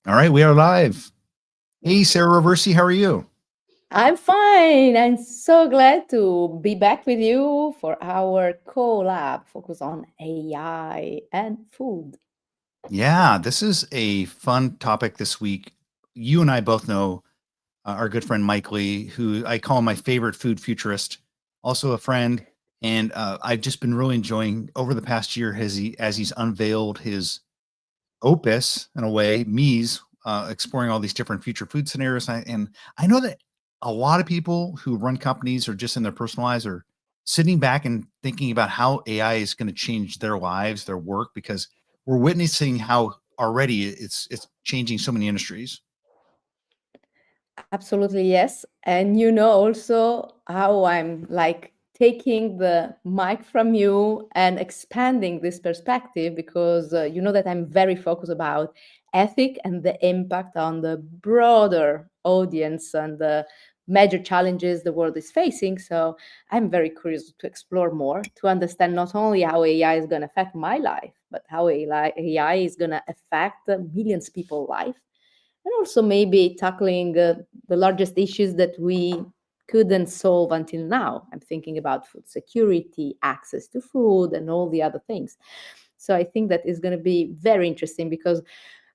All right, we are live. Hey, Sara Roversi, how are you? I'm fine. I'm so glad to be back with you for our collab focus on AI and food. Yeah, this is a fun topic this week. You and I both know our good friend Mike Lee, who I call my favorite food futurist, also a friend. And I've just been really enjoying over the past year as he's unveiled his opus in a way, Mies, exploring all these different future food scenarios. And I know that a lot of people who run companies or just in their personal lives are sitting back and thinking about how AI is going to change their lives, their work, because we're witnessing how already it's changing so many industries. Absolutely, yes. And you know also how I'm like taking the mic from you and expanding this perspective because you know that I'm very focused about ethic and the impact on the broader audience and the major challenges the world is facing. So I'm very curious to explore more, to understand not only how AI is going to affect my life, but how AI is going to affect millions of people's life and also maybe tackling the largest issues that we couldn't solve until now. I'm thinking about food security, access to food, and all the other things. So I think that is going to be very interesting because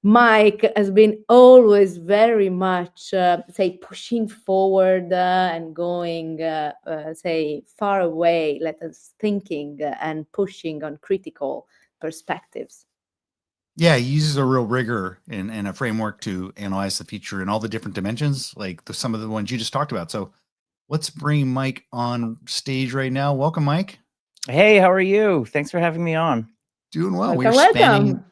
Mike has been always very much, say, pushing forward and going, say, far away, let us thinking and pushing on critical perspectives. Yeah, he uses a real rigor and a framework to analyze the future and all the different dimensions, like some of the ones you just talked about. So let's bring Mike on stage right now. Welcome, Mike. Hey, how are you? Thanks for having me on. Doing well. Welcome, welcome.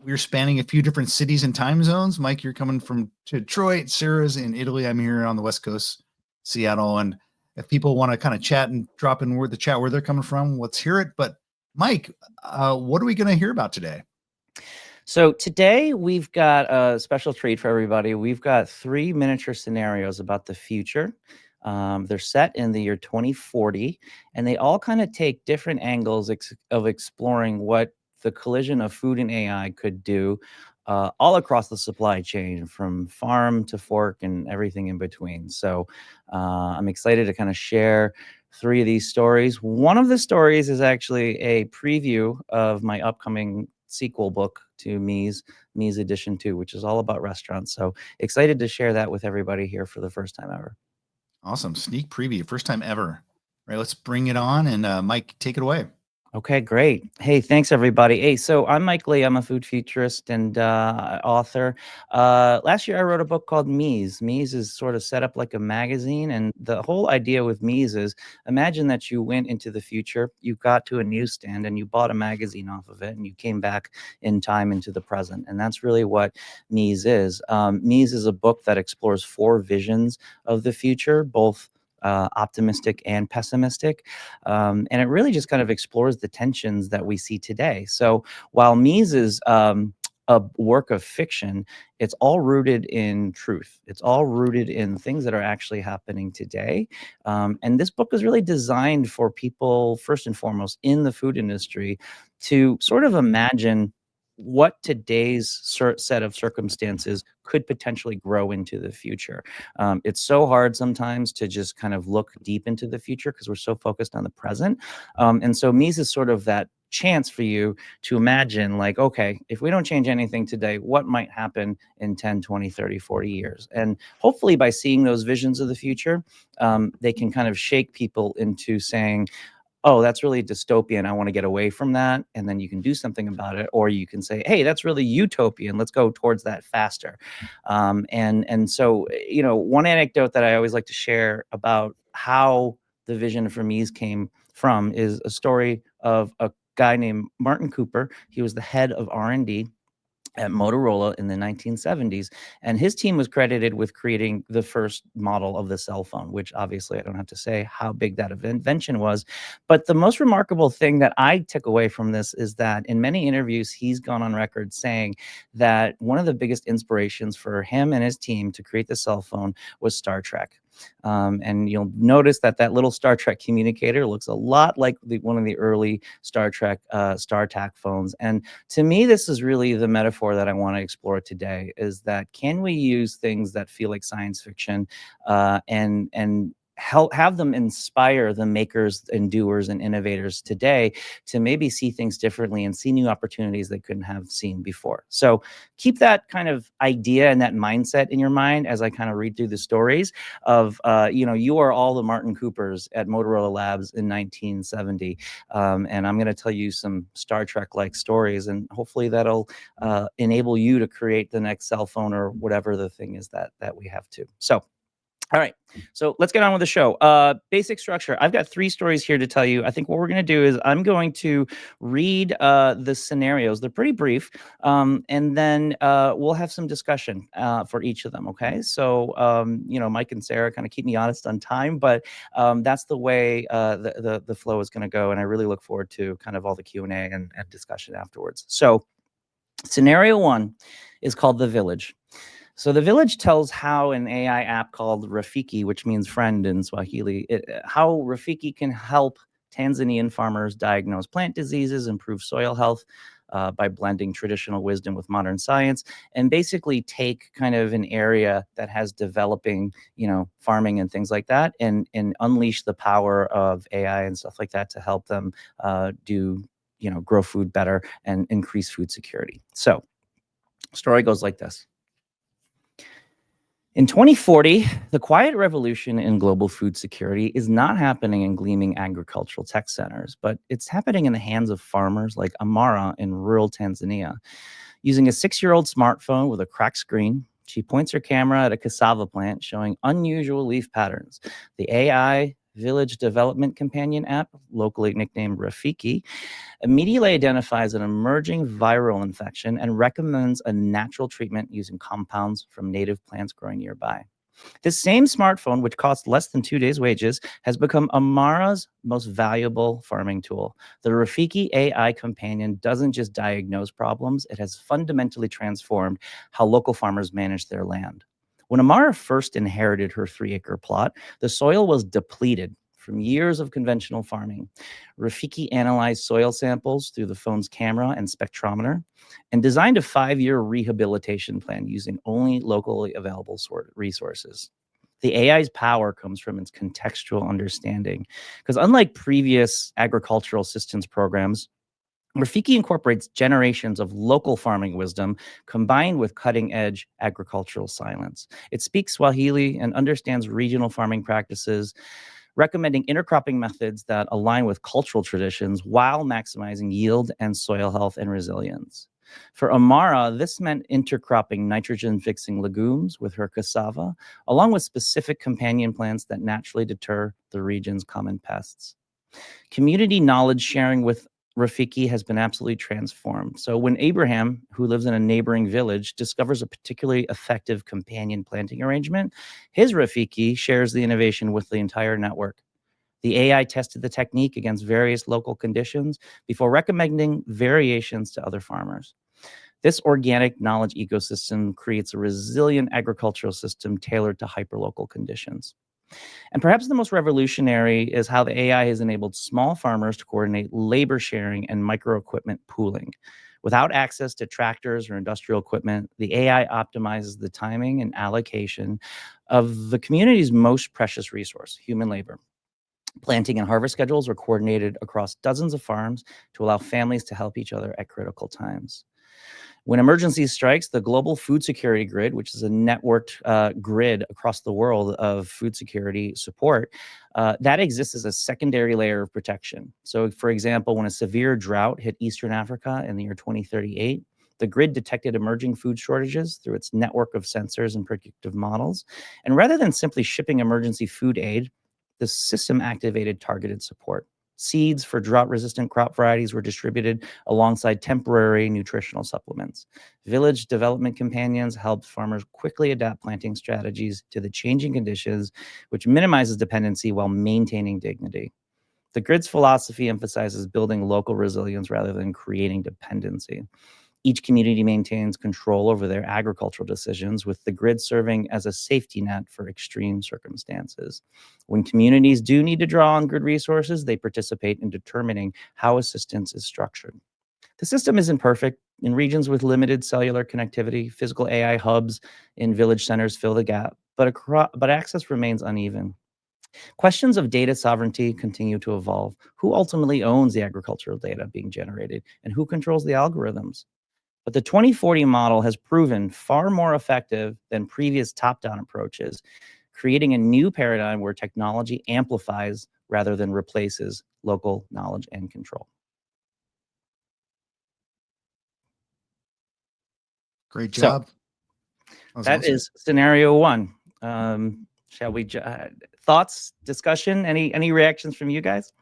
We're spanning a few different cities and time zones. Mike, you're coming from Detroit. Sarah's in Italy. I'm here on the West Coast, Seattle. And if people want to kind of chat and drop in the chat where they're coming from, let's hear it. But Mike, what are we going to hear about today? So today we've got a special treat for everybody. We've got 3 miniature scenarios about the future. They're set in the year 2040, and they all kind of take different angles of exploring what the collision of food and AI could do all across the supply chain, from farm to fork and everything in between. So I'm excited to kind of share 3 of these stories. One of the stories is actually a preview of my upcoming sequel book to Mies Edition 2, which is all about restaurants. So excited to share that with everybody here for the first time ever. Awesome. Sneak preview. First time ever. All right, let's bring it on. And Mike, take it away. Okay, great. Hey, thanks everybody. Hey, so I'm Mike Lee. I'm a food futurist and author. Last year, I wrote a book called Mies. Mies is sort of set up like a magazine, and the whole idea with Mies is imagine that you went into the future, you got to a newsstand, and you bought a magazine off of it, and you came back in time into the present, and that's really what Mies is. Mies is a book that explores 4 visions of the future, both optimistic and pessimistic. And it really just kind of explores the tensions that we see today. So while Mies is a work of fiction, it's all rooted in truth. It's all rooted in things that are actually happening today. And this book is really designed for people, first and foremost, in the food industry to sort of imagine what today's set of circumstances could potentially grow into the future. It's so hard sometimes to just kind of look deep into the future because we're so focused on the present. And so Mies is sort of that chance for you to imagine, like, okay, if we don't change anything today, what might happen in 10, 20, 30, 40 years? And hopefully by seeing those visions of the future, they can kind of shake people into saying, oh, that's really dystopian. I want to get away from that. And then you can do something about it. Or you can say, hey, that's really utopian. Let's go towards that faster. And so, you know, one anecdote that I always like to share about how the vision for Mies came from is a story of a guy named Martin Cooper. He was the head of R&D at Motorola in the 1970s. And his team was credited with creating the first model of the cell phone, which obviously I don't have to say how big that invention was. But the most remarkable thing that I took away from this is that in many interviews, he's gone on record saying that one of the biggest inspirations for him and his team to create the cell phone was Star Trek. And you'll notice that that little Star Trek communicator looks a lot like one of the early Star Trek StarTAC phones. And to me, this is really the metaphor that I want to explore today, is that can we use things that feel like science fiction and have them inspire the makers and doers and innovators today to maybe see things differently and see new opportunities they couldn't have seen before. So keep that kind of idea and that mindset in your mind as I kind of read through the stories of, you are all the Martin Coopers at Motorola Labs in 1970. And I'm going to tell you some Star Trek-like stories, and hopefully that'll enable you to create the next cell phone or whatever the thing is that we have to. So, all right, so let's get on with the show. Basic structure. I've got 3 stories here to tell you. I think what we're going to do is I'm going to read the scenarios. They're pretty brief, and then we'll have some discussion for each of them. Okay, so Mike and Sarah kind of keep me honest on time, but that's the way the flow is going to go, and I really look forward to kind of all the Q&A and discussion afterwards. So, scenario 1 is called The Village. So The Village tells how an AI app called Rafiki, which means friend in Swahili, how Rafiki can help Tanzanian farmers diagnose plant diseases, improve soil health by blending traditional wisdom with modern science, and basically take kind of an area that has developing, farming and things like that, and unleash the power of AI and stuff like that to help them grow food better and increase food security. So, story goes like this. In 2040, the quiet revolution in global food security is not happening in gleaming agricultural tech centers, but it's happening in the hands of farmers like Amara in rural Tanzania. Using a 6-year-old smartphone with a cracked screen, she points her camera at a cassava plant showing unusual leaf patterns. The AI Village Development Companion app, locally nicknamed Rafiki, immediately identifies an emerging viral infection and recommends a natural treatment using compounds from native plants growing nearby. This same smartphone, which costs less than 2 days' wages, has become Amara's most valuable farming tool. The Rafiki AI companion doesn't just diagnose problems, it has fundamentally transformed how local farmers manage their land. When Amara first inherited her 3-acre plot, the soil was depleted from years of conventional farming. Rafiki analyzed soil samples through the phone's camera and spectrometer and designed a 5-year rehabilitation plan using only locally available resources. The AI's power comes from its contextual understanding, because unlike previous agricultural systems programs, Rafiki incorporates generations of local farming wisdom combined with cutting-edge agricultural science. It speaks Swahili and understands regional farming practices, recommending intercropping methods that align with cultural traditions while maximizing yield and soil health and resilience. For Amara, this meant intercropping nitrogen-fixing legumes with her cassava, along with specific companion plants that naturally deter the region's common pests. Community knowledge sharing with Rafiki has been absolutely transformed. So when Abraham, who lives in a neighboring village, discovers a particularly effective companion planting arrangement, his Rafiki shares the innovation with the entire network. The AI tested the technique against various local conditions before recommending variations to other farmers. This organic knowledge ecosystem creates a resilient agricultural system tailored to hyperlocal conditions. And perhaps the most revolutionary is how the AI has enabled small farmers to coordinate labor sharing and micro equipment pooling. Without access to tractors or industrial equipment, the AI optimizes the timing and allocation of the community's most precious resource, human labor. Planting and harvest schedules are coordinated across dozens of farms to allow families to help each other at critical times. When emergency strikes, the global food security grid, which is a networked grid across the world of food security support, that exists as a secondary layer of protection. So, for example, when a severe drought hit Eastern Africa in the year 2038, the grid detected emerging food shortages through its network of sensors and predictive models. And rather than simply shipping emergency food aid, the system activated targeted support. Seeds for drought-resistant crop varieties were distributed alongside temporary nutritional supplements. Village development companions helped farmers quickly adapt planting strategies to the changing conditions, which minimizes dependency while maintaining dignity. The grid's philosophy emphasizes building local resilience rather than creating dependency. Each community maintains control over their agricultural decisions, with the grid serving as a safety net for extreme circumstances. When communities do need to draw on grid resources, they participate in determining how assistance is structured. The system isn't perfect. In regions with limited cellular connectivity, physical AI hubs in village centers fill the gap, but access remains uneven. Questions of data sovereignty continue to evolve. Who ultimately owns the agricultural data being generated, and who controls the algorithms? But the 2040 model has proven far more effective than previous top-down approaches, creating a new paradigm where technology amplifies rather than replaces local knowledge and control. Great So job. that Awesome. is scenario one. Shall we? Thoughts, discussion? Any reactions from you guys?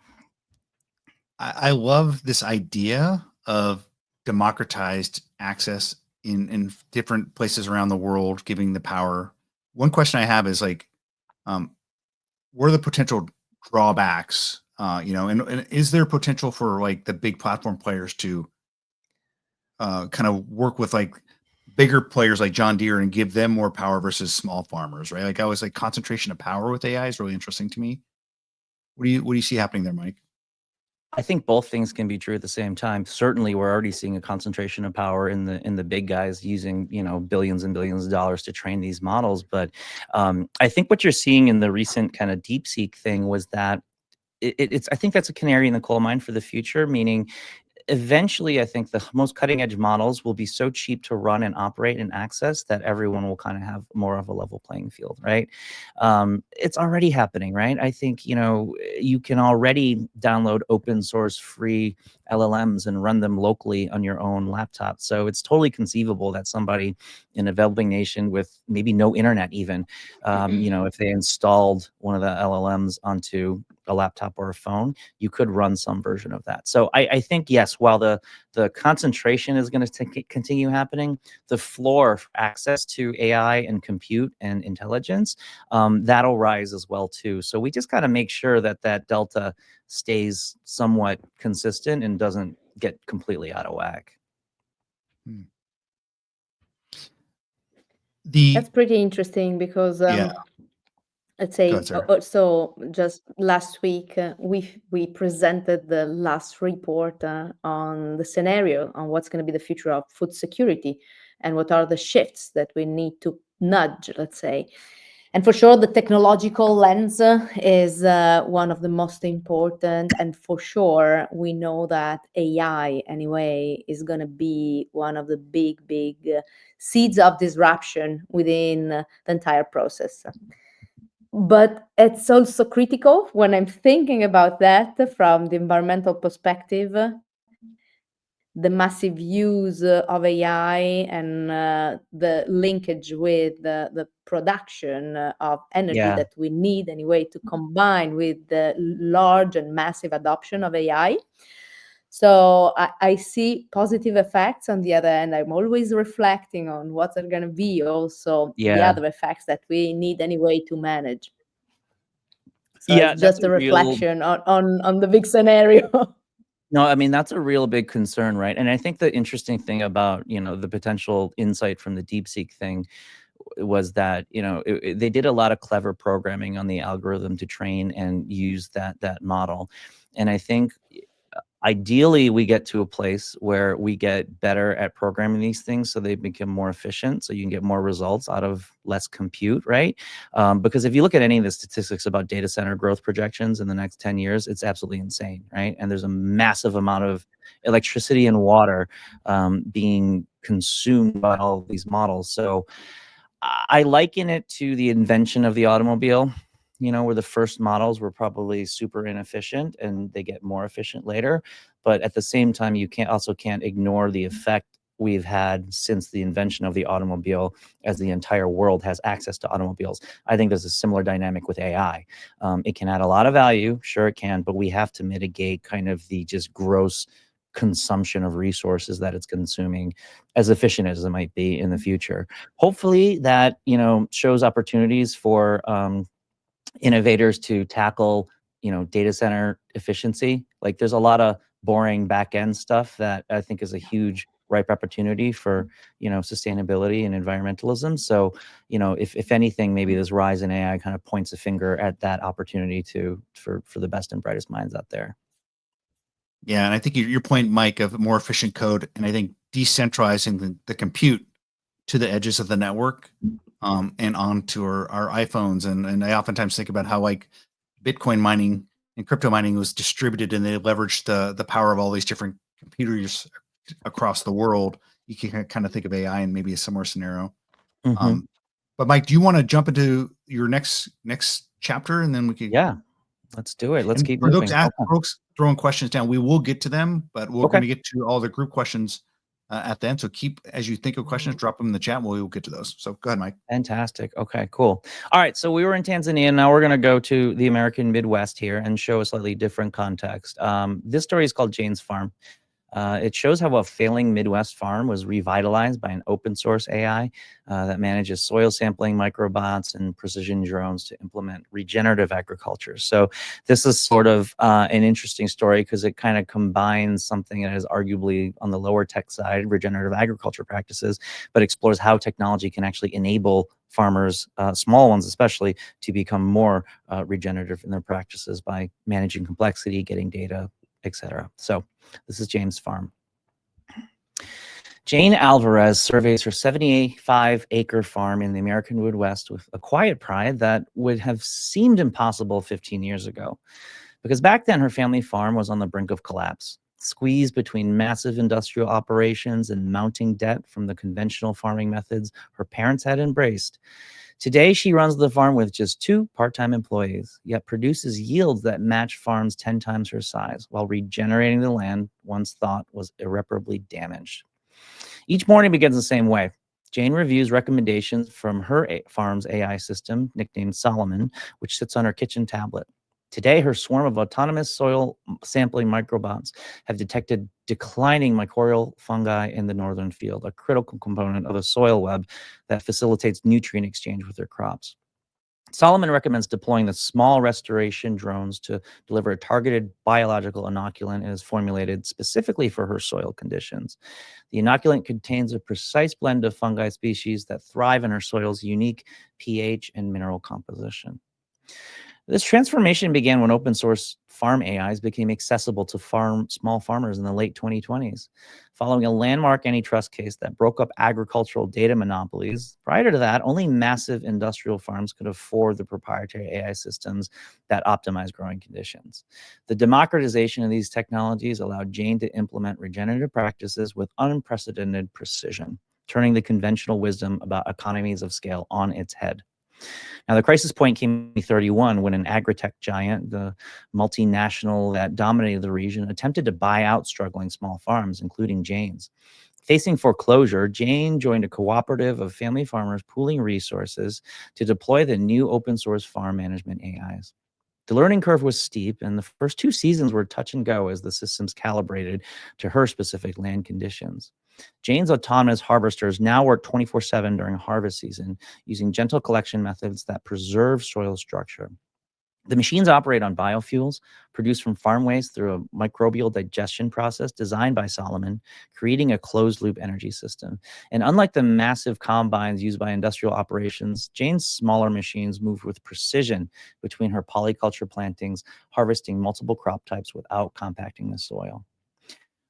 I love this idea of democratized access in different places around the world, giving the power. One question I have is like, what are the potential drawbacks? And is there potential for like the big platform players to kind of work with like bigger players like John Deere and give them more power versus small farmers, right? Like I was like concentration of power with AI is really interesting to me. What do you see happening there, Mike? I think both things can be true at the same time. Certainly, we're already seeing a concentration of power in the big guys using billions and billions of dollars to train these models. But I think what you're seeing in the recent kind of DeepSeek thing was that it's I think that's a canary in the coal mine for the future, meaning eventually I think the most cutting edge models will be so cheap to run and operate and access that everyone will kind of have more of a level playing field, right? It's already happening, right? I think you can already download open source free LLMs and run them locally on your own laptop. So it's totally conceivable that somebody in a developing nation with maybe no internet even, if they installed one of the LLMs onto a laptop or a phone, you could run some version of that. So I think, yes, while the concentration is going to continue happening, the floor for access to AI and compute and intelligence, that'll rise as well too. So we just got to make sure that that delta stays somewhat consistent and doesn't get completely out of whack. That's pretty interesting because Yeah. let's Go say ahead, Sarah. so just last week we presented the last report on the scenario on what's going to be the future of food security and what are the shifts that we need to nudge, let's say. And for sure the technological lens is one of the most important, and for sure we know that AI anyway is going to be one of the big seeds of disruption within the entire process. But it's also critical when I'm thinking about that from the environmental perspective, the massive use of AI and the linkage with the production of energy Yeah. that we need anyway to combine with the large and massive adoption of AI. So I see positive effects. On the other hand, I'm always reflecting on what are going to be also the Yeah. other effects that we need anyway to manage. So Yeah, it's that's just a a real reflection on the big scenario. No, I mean, that's a real big concern, right? And I think the interesting thing about, the potential insight from the DeepSeek thing was that, they did a lot of clever programming on the algorithm to train and use that model. And I think ideally we get to a place where we get better at programming these things so they become more efficient, so you can get more results out of less compute, right? Because if you look at any of the statistics about data center growth projections in the next 10 years, it's absolutely insane, right? And there's a massive amount of electricity and water being consumed by all of these models. So I liken it to the invention of the automobile, where the first models were probably super inefficient and they get more efficient later. But at the same time, you can't ignore the effect we've had since the invention of the automobile, as the entire world has access to automobiles. I think there's a similar dynamic with AI. It can add a lot of value, sure it can, but we have to mitigate kind of the just gross consumption of resources that it's consuming, as efficient as it might be in the future. Hopefully that shows opportunities for innovators to tackle data center efficiency. Like there's a lot of boring back end stuff that I think is a huge ripe opportunity for, sustainability and environmentalism. So, if anything, maybe this rise in AI kind of points a finger at that opportunity for the best and brightest minds out there. Yeah, and I think your point, Mike, of more efficient code, and I think decentralizing the compute to the edges of the network, and onto our iPhones, and I oftentimes think about how like Bitcoin mining and crypto mining was distributed, and they leveraged the power of all these different computers across the world. You can kind of think of AI in maybe a similar scenario. Mhm. But Mike, do you want to jump into your next chapter, and then we can? Yeah, let's do it. Let's And keep for those moving. Okay. folks throwing questions down, we will get to them, but we're Okay. going to get to all the group questions at the end. So keep, as you think of questions, drop them in the chat, and we will get to those. So go ahead, Mike. Fantastic. Okay, cool. All right, so we were in Tanzania. Now we're going to go to the American Midwest here and show a slightly different context. This story is called Jane's Farm. It shows how a failing Midwest farm was revitalized by an open source AI that manages soil sampling, microbots, and precision drones to implement regenerative agriculture. So this is sort of an interesting story because it kind of combines something that is arguably on the lower tech side, regenerative agriculture practices, but explores how technology can actually enable farmers, small ones especially, to become more regenerative in their practices by managing complexity, getting data, etc. So this is Jane's Farm. Jane Alvarez surveys her 75-acre farm in the American Midwest with a quiet pride that would have seemed impossible 15 years ago. Because back then, her family farm was on the brink of collapse, squeezed between massive industrial operations and mounting debt from the conventional farming methods her parents had embraced. Today, she runs the farm with just 2 part-time employees, yet produces yields that match farms 10 times her size, while regenerating the land once thought was irreparably damaged. Each morning begins the same way. Jane reviews recommendations from her farm's AI system, nicknamed Solomon, which sits on her kitchen tablet. Today, her swarm of autonomous soil sampling microbots have detected declining mycorrhizal fungi in the northern field, a critical component of the soil web that facilitates nutrient exchange with their crops. Solomon recommends deploying the small restoration drones to deliver a targeted biological inoculant and is formulated specifically for her soil conditions. The inoculant contains a precise blend of fungi species that thrive in her soil's unique pH and mineral composition. This transformation began when open source farm AIs became accessible to small farmers in the late 2020s. Following a landmark antitrust case that broke up agricultural data monopolies, prior to that, only massive industrial farms could afford the proprietary AI systems that optimize growing conditions. The democratization of these technologies allowed Jane to implement regenerative practices with unprecedented precision, turning the conventional wisdom about economies of scale on its head. Now, the crisis point came in 2031 when an agri-tech giant, the multinational that dominated the region, attempted to buy out struggling small farms, including Jane's. Facing foreclosure, Jane joined a cooperative of family farmers pooling resources to deploy the new open source farm management AIs. The learning curve was steep, and the first 2 seasons were touch and go as the systems calibrated to her specific land conditions. Jane's autonomous harvesters now work 24/7 during harvest season, using gentle collection methods that preserve soil structure. The machines operate on biofuels produced from farm waste through a microbial digestion process designed by Solomon, creating a closed-loop energy system. And unlike the massive combines used by industrial operations, Jane's smaller machines move with precision between her polyculture plantings, harvesting multiple crop types without compacting the soil.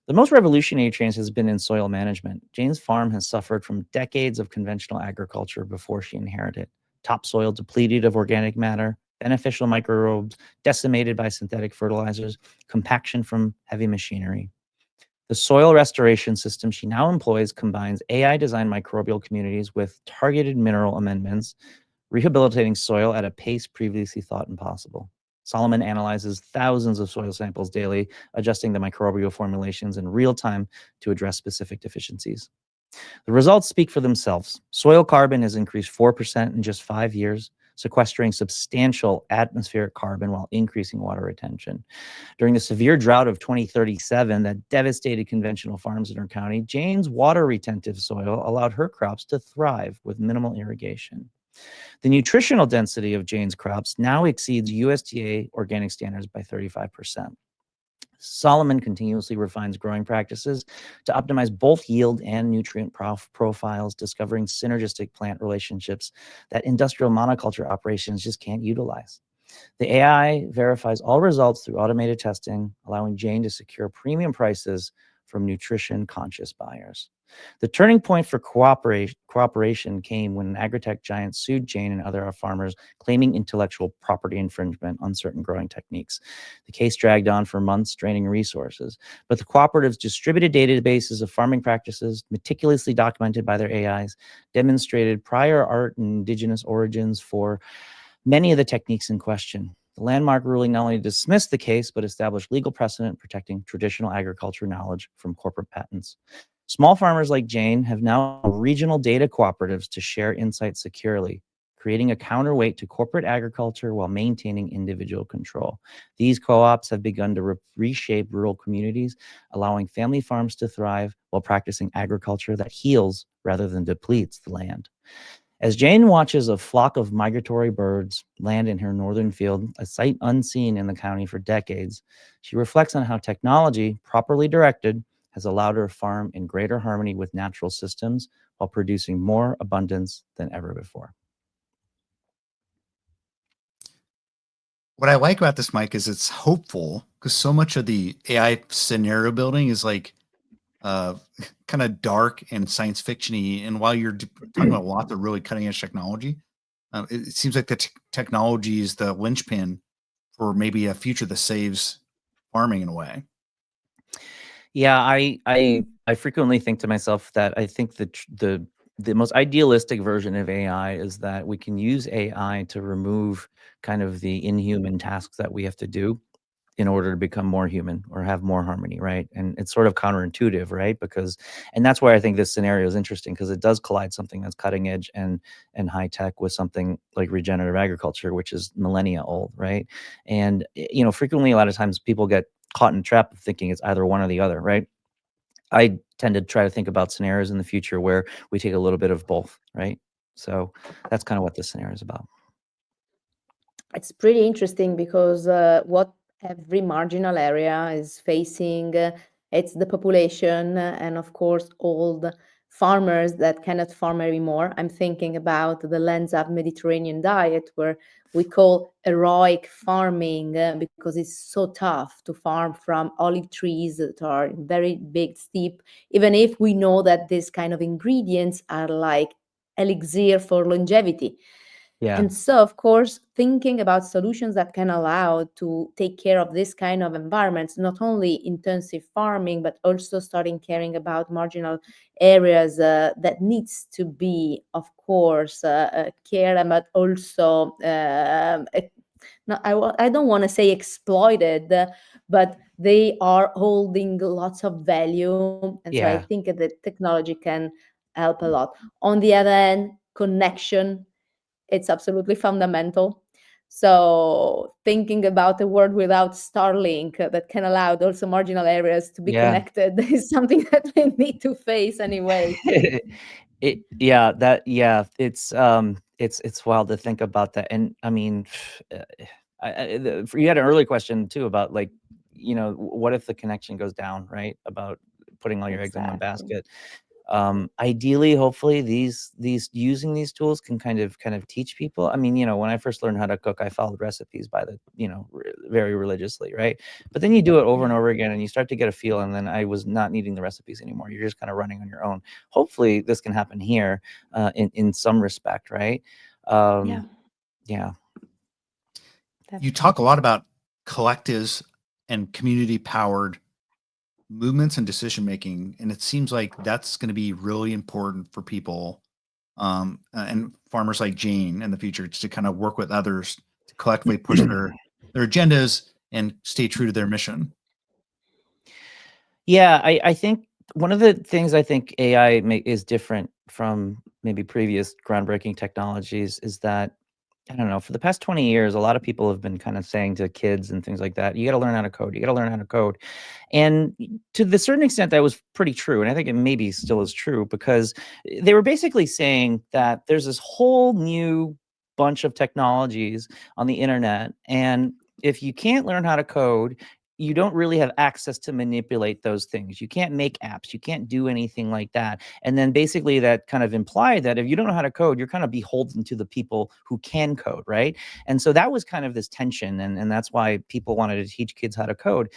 The most revolutionary change has been in soil management. Jane's farm has suffered from decades of conventional agriculture before she inherited. Topsoil depleted of organic matter, beneficial microbes decimated by synthetic fertilizers, compaction from heavy machinery. The soil restoration system she now employs combines AI-designed microbial communities with targeted mineral amendments, rehabilitating soil at a pace previously thought impossible. Solomon analyzes thousands of soil samples daily, adjusting the microbial formulations in real time to address specific deficiencies. The results speak for themselves. Soil carbon has increased 4% in just 5 years, sequestering substantial atmospheric carbon while increasing water retention. During the severe drought of 2037 that devastated conventional farms in her county, Jane's water-retentive soil allowed her crops to thrive with minimal irrigation. The nutritional density of Jane's crops now exceeds USDA organic standards by 35%. Solomon continuously refines growing practices to optimize both yield and nutrient profiles, discovering synergistic plant relationships that industrial monoculture operations just can't utilize. The AI verifies all results through automated testing, allowing Jane to secure premium prices from nutrition-conscious buyers. The turning point for cooperation came when an agritech giant sued Jane and other farmers, claiming intellectual property infringement on certain growing techniques. The case dragged on for months, draining resources, but the cooperative's distributed databases of farming practices, meticulously documented by their AIs, demonstrated prior art and indigenous origins for many of the techniques in question. The landmark ruling not only dismissed the case, but established legal precedent protecting traditional agriculture knowledge from corporate patents. Small farmers like Jane have now regional data cooperatives to share insights securely, creating a counterweight to corporate agriculture while maintaining individual control. These co-ops have begun to reshape rural communities, allowing family farms to thrive while practicing agriculture that heals rather than depletes the land. As Jane watches a flock of migratory birds land in her northern field, a sight unseen in the county for decades, she reflects on how technology, properly directed, has allowed her to farm in greater harmony with natural systems while producing more abundance than ever before. What I like about this, Mike, is it's hopeful because so much of the AI scenario building is like uh, kind of dark and science fictiony. And while you're talking about a lot of really cutting edge technology, it seems like the technology is the linchpin for maybe a future that saves farming in a way. Yeah, I frequently think to myself that I think the most idealistic version of AI is that we can use AI to remove kind of the inhuman tasks that we have to do in order to become more human or have more harmony, right? And it's sort of counterintuitive, right? And that's why I think this scenario is interesting, because it does collide something that's cutting edge and high tech with something like regenerative agriculture, which is millennia old, right? And frequently a lot of times people get caught in the trap of thinking it's either one or the other, right? I tend to try to think about scenarios in the future where we take a little bit of both, right? So that's kind of what this scenario is about. It's pretty interesting because what every marginal area is facing, it's the population and of course all the farmers that cannot farm anymore. I'm thinking about the lens of Mediterranean diet where we call heroic farming because it's so tough to farm from olive trees that are very big, steep, even if we know that these kind of ingredients are like elixir for longevity. Yeah. And so, of course, thinking about solutions that can allow to take care of this kind of environments, not only intensive farming, but also starting caring about marginal areas that needs to be, of course, cared, but also, no, I don't want to say exploited, but they are holding lots of value. And so I Yeah. think that technology can help a lot. On the other hand, connection, it's absolutely fundamental. So thinking about a world without Starlink that can allow also marginal areas to be Yeah. connected is something that we need to face anyway. It's wild to think about that. And I mean, you had an early question too about like, what if the connection goes down, right? About putting all your eggs in one Exactly. basket. Ideally, hopefully these using these tools can kind of teach people. I mean, when I first learned how to cook, I followed recipes by the, very religiously, right? But then you do it over and over again and you start to get a feel, and then I was not needing the recipes anymore. You're just kind of running on your own. Hopefully this can happen here, in some respect, right? Yeah, Yeah. You talk a definitely. lot about collectives and community powered movements and decision making, and it seems like that's going to be really important for people and farmers like Jane in the future to kind of work with others to collectively push their agendas and stay true to their mission. Yeah, I think one of the things I think AI is different from maybe previous groundbreaking technologies is that, I don't know, for the past 20 years, a lot of people have been kind of saying to kids and things like that, you got to learn how to code. You got to learn how to code. And to the certain extent, that was pretty true. And I think it maybe still is true, because they were basically saying that there's this whole new bunch of technologies on the internet. And if you can't learn how to code, you don't really have access to manipulate those things. You can't make apps. You can't do anything like that. And then basically that kind of implied that if you don't know how to code, you're kind of beholden to the people who can code, right? And so that was kind of this tension. And that's why people wanted to teach kids how to code.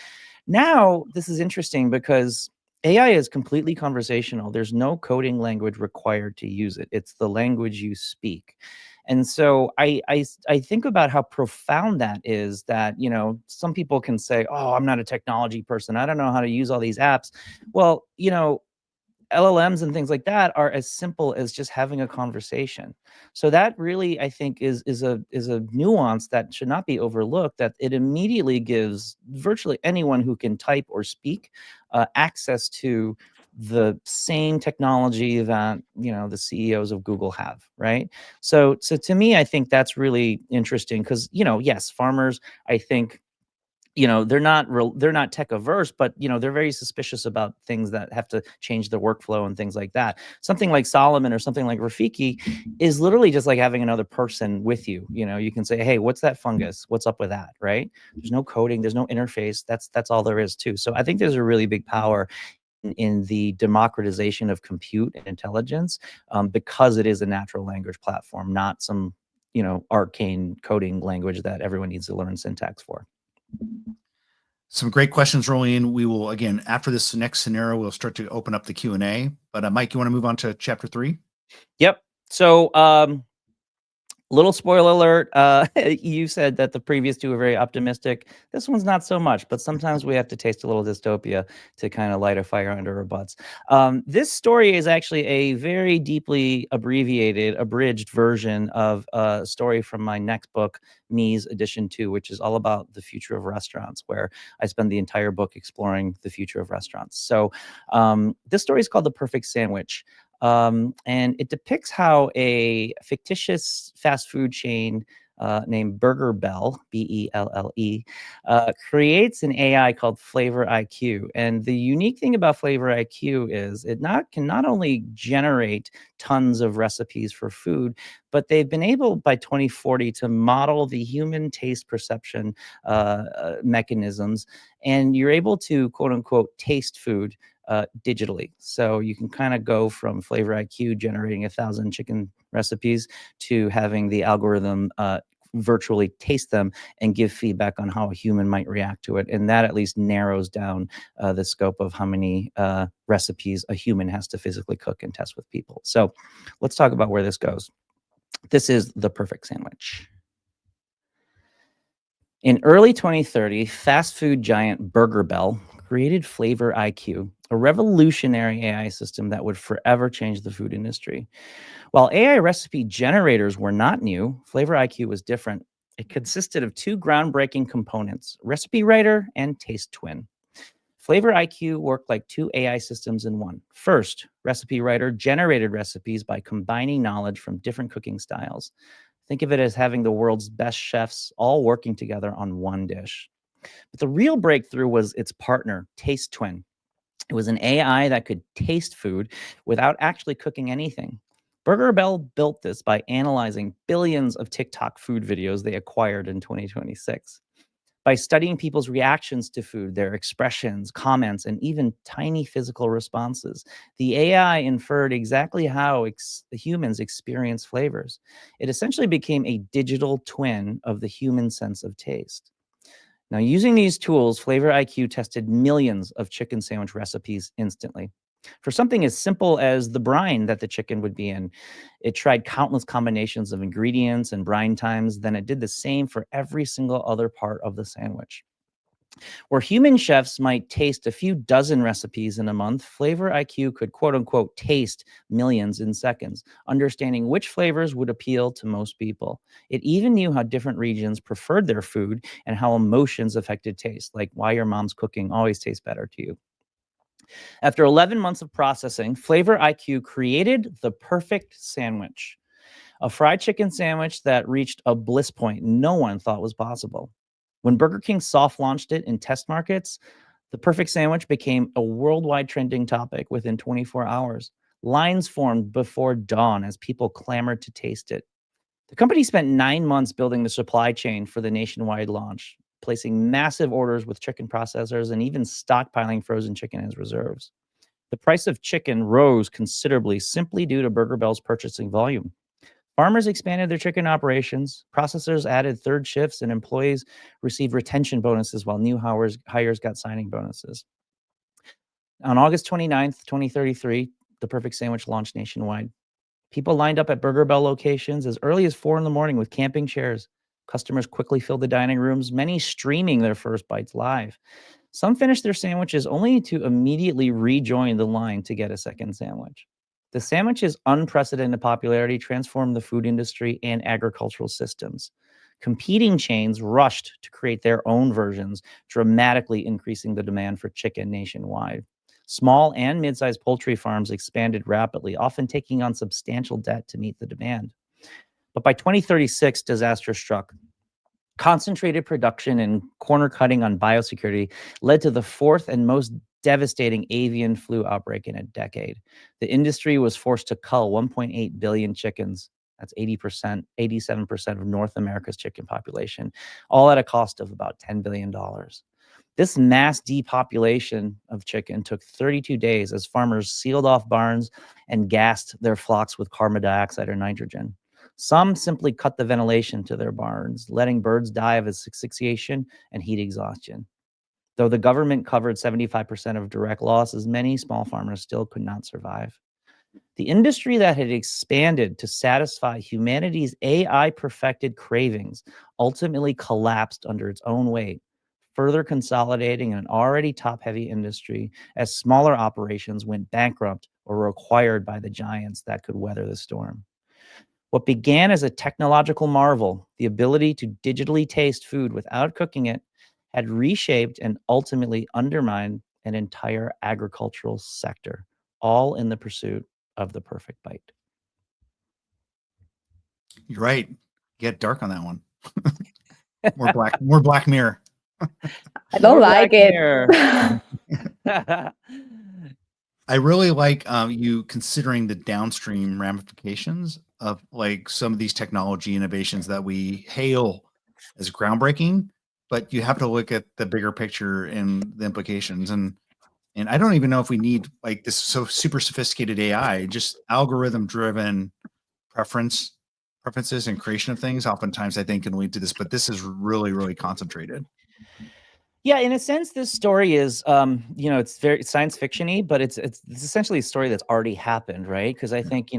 Now, this is interesting because AI is completely conversational. There's no coding language required to use it. It's the language you speak. And so I think about how profound that is, that, you know, some people can say, oh, I'm not a technology person, I don't know how to use all these apps. Well, you know, LLMs and things like that are as simple as just having a conversation. So that really, I think, is a nuance that should not be overlooked, that it immediately gives virtually anyone who can type or speak access to the same technology that, you know, the CEOs of Google have, right? So to me, I think that's really interesting because, you know, yes, farmers, I think, you know, they're not tech averse, but, you know, they're very suspicious about things that have to change their workflow and things like that. Something like Solomon or something like Rafiki is literally just like having another person with you. You know, you can say, hey, what's that fungus? What's up with that? Right? There's no coding, there's no interface. That's all there is too. So I think there's a really big power in the democratization of compute and intelligence, because it is a natural language platform, not some, you know, arcane coding language that everyone needs to learn syntax for. Some great questions rolling in. We will, again, after this next scenario, we'll start to open up the Q&A. But Mike, you want to move on to chapter 3? Yep. So little spoiler alert, you said that the previous two were very optimistic. This one's not so much, but sometimes we have to taste a little dystopia to kind of light a fire under our butts. This story is actually a very deeply abbreviated, abridged version of a story from my next book, Mies Edition 2, which is all about the future of restaurants, where I spend the entire book exploring the future of restaurants. So this story is called The Perfect Sandwich. And it depicts how a fictitious fast food chain named Burger Bell, Belle, creates an AI called Flavor IQ. And the unique thing about Flavor IQ is it can not only generate tons of recipes for food, but they've been able by 2040 to model the human taste perception mechanisms. And you're able to, quote unquote, taste food digitally. So you can kind of go from Flavor IQ generating 1,000 chicken recipes to having the algorithm virtually taste them and give feedback on how a human might react to it. And that at least narrows down the scope of how many recipes a human has to physically cook and test with people. So let's talk about where this goes. This is the perfect sandwich. In early 2030, fast food giant Burger Bell created Flavor IQ, a revolutionary AI system that would forever change the food industry. While AI recipe generators were not new, Flavor IQ was different. It consisted of two groundbreaking components, Recipe Writer and Taste Twin. Flavor IQ worked like two AI systems in one. First, Recipe Writer generated recipes by combining knowledge from different cooking styles. Think of it as having the world's best chefs all working together on one dish. But the real breakthrough was its partner, Taste Twin. It was an AI that could taste food without actually cooking anything. Burger Bell built this by analyzing billions of TikTok food videos they acquired in 2026. By studying people's reactions to food, their expressions, comments, and even tiny physical responses, the AI inferred exactly how humans experience flavors. It essentially became a digital twin of the human sense of taste. Now, using these tools, Flavor IQ tested millions of chicken sandwich recipes instantly. For something as simple as the brine that the chicken would be in, it tried countless combinations of ingredients and brine times. Then it did the same for every single other part of the sandwich. Where human chefs might taste a few dozen recipes in a month, Flavor IQ could, quote unquote, taste millions in seconds, understanding which flavors would appeal to most people. It even knew how different regions preferred their food and how emotions affected taste, like why your mom's cooking always tastes better to you. After 11 months of processing, Flavor IQ created the perfect sandwich, a fried chicken sandwich that reached a bliss point no one thought was possible. When Burger King soft launched it in test markets, the perfect sandwich became a worldwide trending topic within 24 hours. Lines formed before dawn as people clamored to taste it. The company spent 9 months building the supply chain for the nationwide launch. placing massive orders with chicken processors and even stockpiling frozen chicken as reserves. The price of chicken rose considerably simply due to Burger Bell's purchasing volume. Farmers expanded their chicken operations, processors added third shifts, and employees received retention bonuses while new hires got signing bonuses. On August 29th, 2033, the Perfect Sandwich launched nationwide. People lined up at Burger Bell locations as early as 4 in the morning with camping chairs. Customers quickly filled the dining rooms, many streaming their first bites live. Some finished their sandwiches only to immediately rejoin the line to get a second sandwich. The sandwich's unprecedented popularity transformed the food industry and agricultural systems. Competing chains rushed to create their own versions, dramatically increasing the demand for chicken nationwide. Small and mid-sized poultry farms expanded rapidly, often taking on substantial debt to meet the demand. But by 2036, disaster struck. Concentrated production and corner cutting on biosecurity led to the fourth and most devastating avian flu outbreak in a decade. The industry was forced to cull 1.8 billion chickens. That's 80%, 87% of North America's chicken population, all at a cost of about $10 billion. This mass depopulation of chicken took 32 days as farmers sealed off barns and gassed their flocks with carbon dioxide or nitrogen. Some simply cut the ventilation to their barns, letting birds die of asphyxiation and heat exhaustion. Though the government covered 75% of direct losses, many small farmers still could not survive. The industry that had expanded to satisfy humanity's AI-perfected cravings ultimately collapsed under its own weight, further consolidating an already top-heavy industry as smaller operations went bankrupt or were acquired by the giants that could weather the storm. What began as a technological marvel, the ability to digitally taste food without cooking it, had reshaped and ultimately undermined an entire agricultural sector, all in the pursuit of the perfect bite. You're right. Get dark on that one. more Black Mirror. I don't like it. I really like you considering the downstream ramifications of like some of these technology innovations that we hail as groundbreaking, but you have to look at the bigger picture and the implications. And I don't even know if we need like this so super sophisticated AI, just algorithm driven preferences and creation of things oftentimes I think can lead to this, but this is really, really concentrated. Yeah, in a sense, this story is, it's very science fiction-y, but it's essentially a story that's already happened, right? Because I think,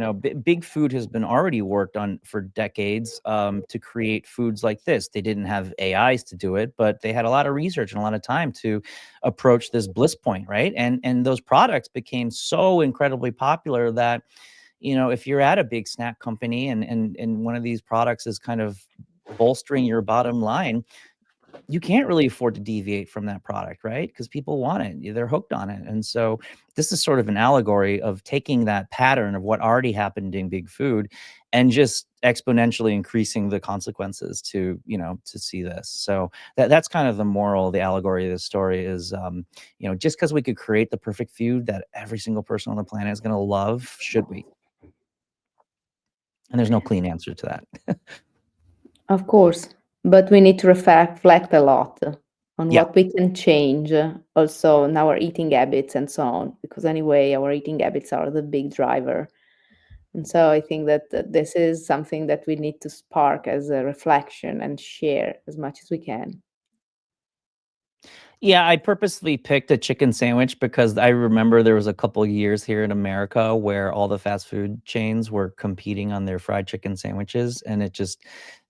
big food has been already worked on for decades to create foods like this. They didn't have AIs to do it, but they had a lot of research and a lot of time to approach this bliss point, right? And those products became so incredibly popular that, if you're at a big snack company and one of these products is kind of bolstering your bottom line, you can't really afford to deviate from that product, right? Because people want it, they're hooked on it. And so this is sort of an allegory of taking that pattern of what already happened in big food and just exponentially increasing the consequences to see this. So that's kind of the moral, the allegory of this story is, just because we could create the perfect food that every single person on the planet is going to love, should we? And there's no clean answer to that. Of course, but we need to reflect a lot on Yeah. what we can change also in our eating habits and so on, because anyway, our eating habits are the big driver. And so I think that this is something that we need to spark as a reflection and share as much as we can. Yeah, I purposely picked a chicken sandwich because I remember there was a couple years here in America where all the fast food chains were competing on their fried chicken sandwiches, and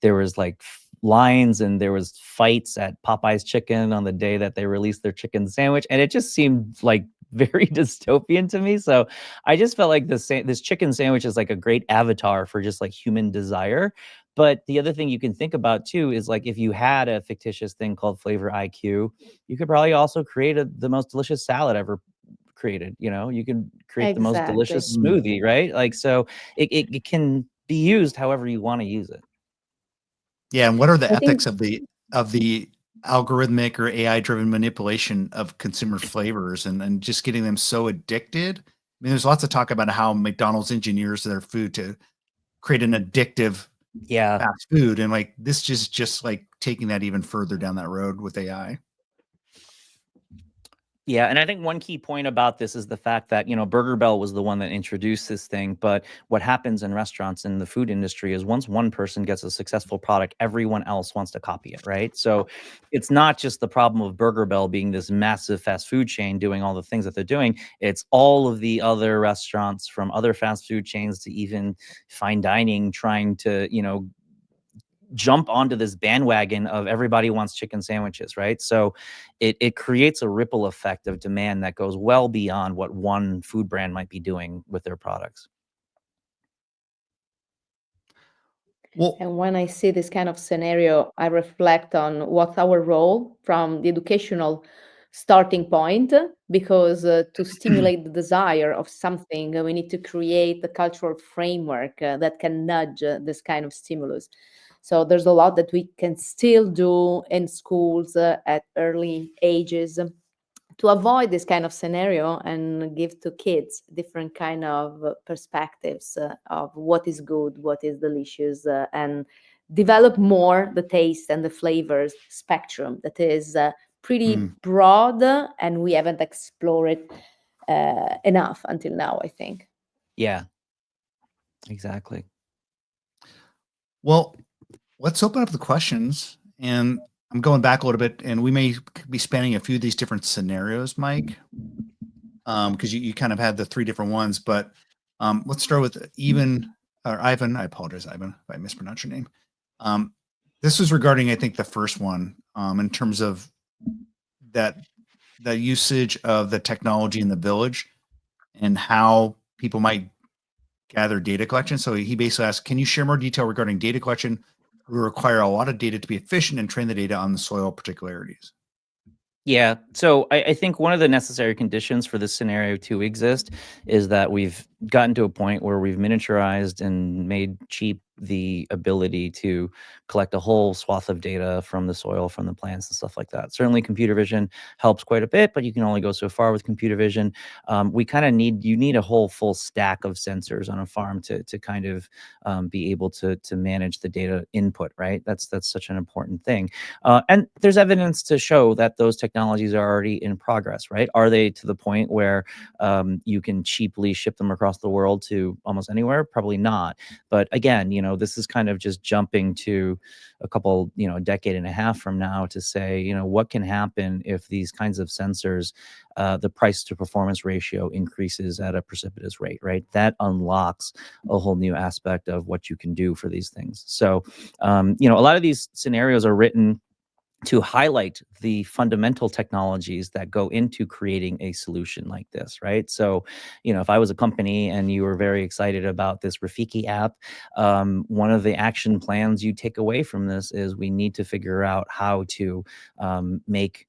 there was like lines and there was fights at Popeye's Chicken on the day that they released their chicken sandwich, and it just seemed like very dystopian to me. So I just felt like this chicken sandwich is like a great avatar for just like human desire. But the other thing you can think about too is like if you had a fictitious thing called Flavor IQ, you could probably also create the most delicious salad ever created. You can create the most delicious smoothie, right? Like, so it can be used however you want to use it. Yeah, and what are the ethics of the algorithmic or AI driven manipulation of consumer flavors and just getting them so addicted? I mean, there's lots of talk about how McDonald's engineers their food to create an addictive Yeah. fast food, and like this just like taking that even further down that road with AI. Yeah, and I think one key point about this is the fact that, Burger Bell was the one that introduced this thing, but what happens in restaurants in the food industry is once one person gets a successful product, everyone else wants to copy it, right? So it's not just the problem of Burger Bell being this massive fast food chain doing all the things that they're doing. It's all of the other restaurants from other fast food chains to even fine dining trying to, jump onto this bandwagon of everybody wants chicken sandwiches, right? So it creates a ripple effect of demand that goes well beyond what one food brand might be doing with their products. Well, And when I see this kind of scenario, I reflect on what's our role from the educational starting point, because to stimulate the desire of something, we need to create the cultural framework that can nudge this kind of stimulus. So there's a lot that we can still do in schools at early ages to avoid this kind of scenario and give to kids different kind of perspectives of what is good, what is delicious, and develop more the taste and the flavors spectrum that is pretty broad, and we haven't explored it enough until now, I think. Yeah, exactly. well, let's open up the questions, and I'm going back a little bit, and we may be spanning a few of these different scenarios, Mike, because you kind of had the three different ones. But let's start with Ivan. I apologize, Ivan, if I mispronounced your name. Um, this was regarding, I think, the first one, in terms of that the usage of the technology in the village and how people might gather data collection. So he basically asked, can you share more detail regarding data collection? We require a lot of data to be efficient and train the data on the soil particularities. Yeah. So I think one of the necessary conditions for this scenario to exist is that we've gotten to a point where we've miniaturized and made cheap the ability to collect a whole swath of data from the soil, from the plants and stuff like that. Certainly computer vision helps quite a bit, but you can only go so far with computer vision. We kind of you need a whole full stack of sensors on a farm to kind of be able to manage the data input, right? That's such an important thing. And there's evidence to show that those technologies are already in progress, right? Are they to the point where you can cheaply ship them across the world to almost anywhere? Probably not. But again, this is kind of just jumping to a couple, a decade and a half from now to say, what can happen if these kinds of sensors, the price to performance ratio increases at a precipitous rate, right? That unlocks a whole new aspect of what you can do for these things. So, a lot of these scenarios are written to highlight the fundamental technologies that go into creating a solution like this, right? So, if I was a company and you were very excited about this Rafiki app, one of the action plans you take away from this is we need to figure out how to make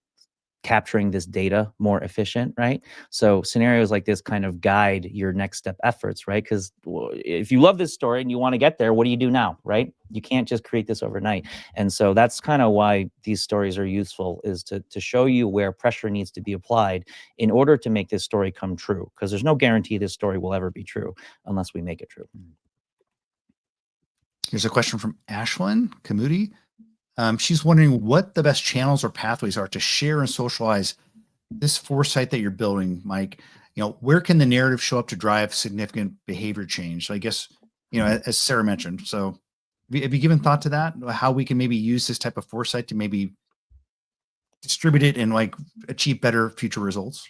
capturing this data more efficient, right? So scenarios like this kind of guide your next step efforts, right? Because if you love this story and you want to get there, what do you do now, right? You can't just create this overnight. And so that's kind of why these stories are useful, is to show you where pressure needs to be applied in order to make this story come true. Because there's no guarantee this story will ever be true unless we make it true. Here's a question from Ashlyn Kamudi. She's wondering what the best channels or pathways are to share and socialize this foresight that you're building, Mike. Where can the narrative show up to drive significant behavior change? So I guess, as Sarah mentioned. So have you given thought to that? How we can maybe use this type of foresight to maybe distribute it and like achieve better future results?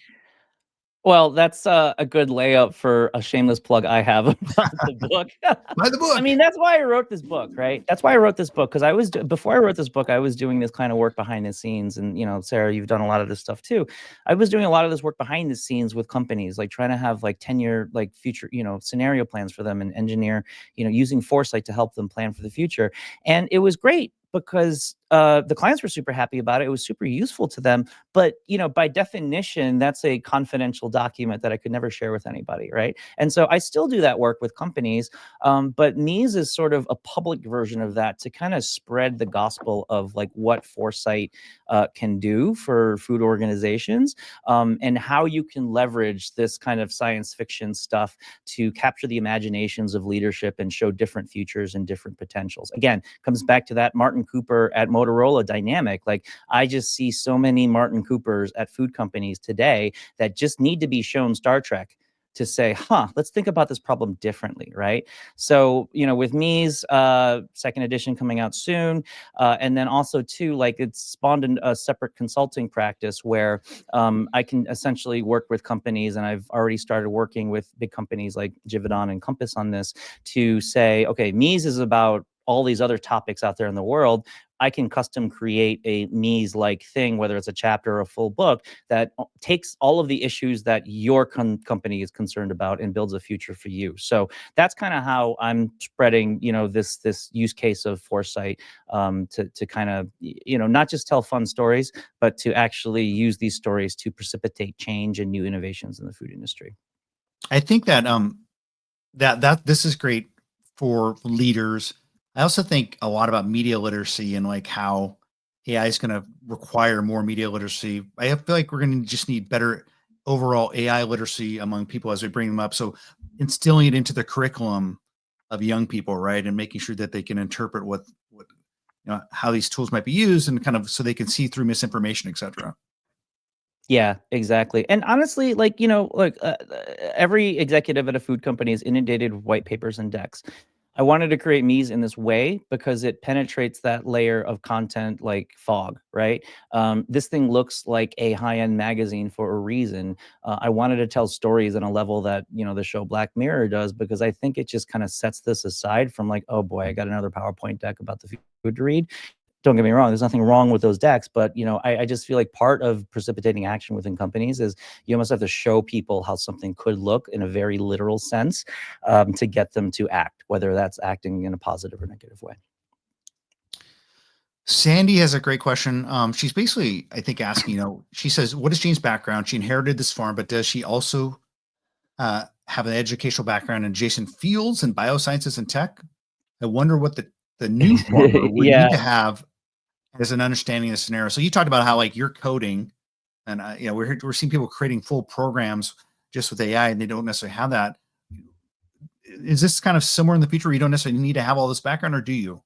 Well, that's a good layup for a shameless plug I have about the book. Buy the book. I mean, that's why I wrote this book, right? That's why I wrote this book, because before I wrote this book, I was doing this kind of work behind the scenes. And, Sarah, you've done a lot of this stuff too. I was doing a lot of this work behind the scenes with companies, like trying to have like 10-year, like future, scenario plans for them and engineer, using foresight to help them plan for the future. And it was great. because the clients were super happy about it. It was super useful to them. But, by definition, that's a confidential document that I could never share with anybody, right? And so I still do that work with companies. But Mies is sort of a public version of that to kind of spread the gospel of like what foresight can do for food organizations, and how you can leverage this kind of science fiction stuff to capture the imaginations of leadership and show different futures and different potentials. Again, comes back to that Martin Cooper at Motorola dynamic. Like, I just see so many Martin Coopers at food companies today that just need to be shown Star Trek to say, let's think about this problem differently, right? So, with Mies, second edition coming out soon. And then also too, like, it's spawned a separate consulting practice where I can essentially work with companies, and I've already started working with big companies like Givaudan and Compass on this to say, okay, Mies is about all these other topics out there in the world. I can custom create a Mies-like thing, whether it's a chapter or a full book, that takes all of the issues that your company is concerned about and builds a future for you. So that's kind of how I'm spreading, this use case of foresight, to kind of, not just tell fun stories, but to actually use these stories to precipitate change and new innovations in the food industry. I think that that this is great for leaders. I also think a lot about media literacy and like how AI is going to require more media literacy. I feel like we're going to just need better overall AI literacy among people as we bring them up. So instilling it into the curriculum of young people, right, and making sure that they can interpret what how these tools might be used, and kind of so they can see through misinformation, etc. Yeah, exactly. And honestly, like, every executive at a food company is inundated with white papers and decks. I wanted to create Mies in this way because it penetrates that layer of content like fog, right? This thing looks like a high-end magazine for a reason. I wanted to tell stories on a level that, the show Black Mirror does, because I think it just kind of sets this aside from like, oh boy, I got another PowerPoint deck about the food to read. Don't get me wrong, there's nothing wrong with those decks, but I just feel like part of precipitating action within companies is you almost have to show people how something could look in a very literal sense, to get them to act, whether that's acting in a positive or negative way. Sandy has a great question. She's basically, I think, asking, she says, what is Jane's background? She inherited this farm, but does she also have an educational background in adjacent fields and biosciences and tech? I wonder what the new farmer would Yeah. need to have as an understanding of the scenario. So you talked about how like you're coding, and we're seeing people creating full programs just with AI, and they don't necessarily have that. Is this kind of similar in the future where you don't necessarily need to have all this background, or do you?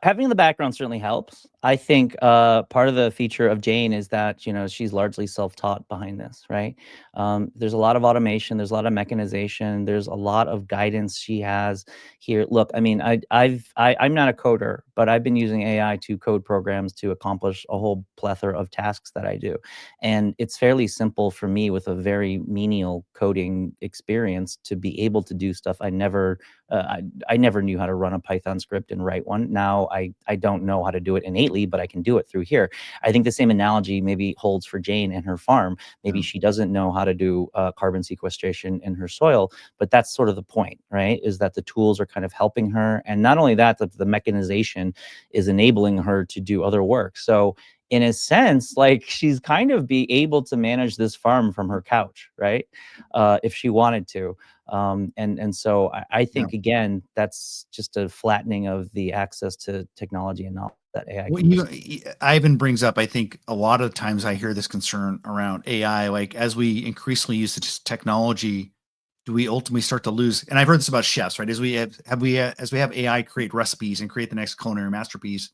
Having the background certainly helps. I think part of the feature of Jane is that she's largely self-taught behind this, right? There's a lot of automation, there's a lot of mechanization, there's a lot of guidance she has here. Look, I mean, I'm not a coder, but I've been using AI to code programs to accomplish a whole plethora of tasks that I do, and it's fairly simple for me with a very menial coding experience to be able to do stuff I never knew how to run a Python script and write one. Now I don't know how to do it innately, but I can do it through here. I think the same analogy maybe holds for Jane and her farm. Maybe she doesn't know how to do carbon sequestration in her soil, but that's sort of the point, right? Is that the tools are kind of helping her. And not only that, the mechanization is enabling her to do other work. So in a sense, like, she's kind of be able to manage this farm from her couch, right? If she wanted to. And so I think, again, that's just a flattening of the access to technology and knowledge that AI Well, can Ivan brings up, I think a lot of times I hear this concern around AI, like as we increasingly use this technology, do we ultimately start to lose? And I've heard this about chefs, right? As we have AI create recipes and create the next culinary masterpiece,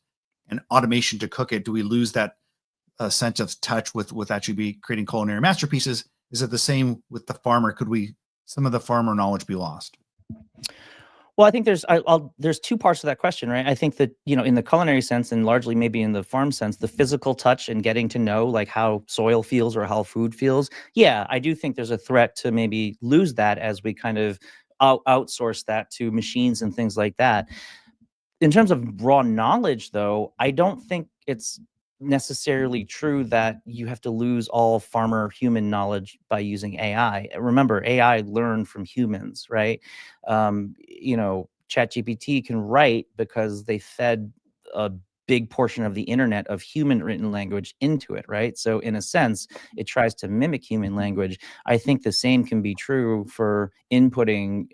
and automation to cook it, do we lose that sense of touch with actually be creating culinary masterpieces? Is it the same with the farmer? Could some of the farmer knowledge be lost? Well, I think there's two parts to that question, right? I think that, in the culinary sense and largely maybe in the farm sense, the physical touch and getting to know like how soil feels or how food feels. Yeah, I do think there's a threat to maybe lose that as we kind of outsource that to machines and things like that. In terms of raw knowledge, though, I don't think it's necessarily true that you have to lose all farmer human knowledge by using AI. Remember, AI learned from humans, right? ChatGPT can write because they fed a big portion of the internet of human written language into it, right? So in a sense, it tries to mimic human language. I think the same can be true for inputting,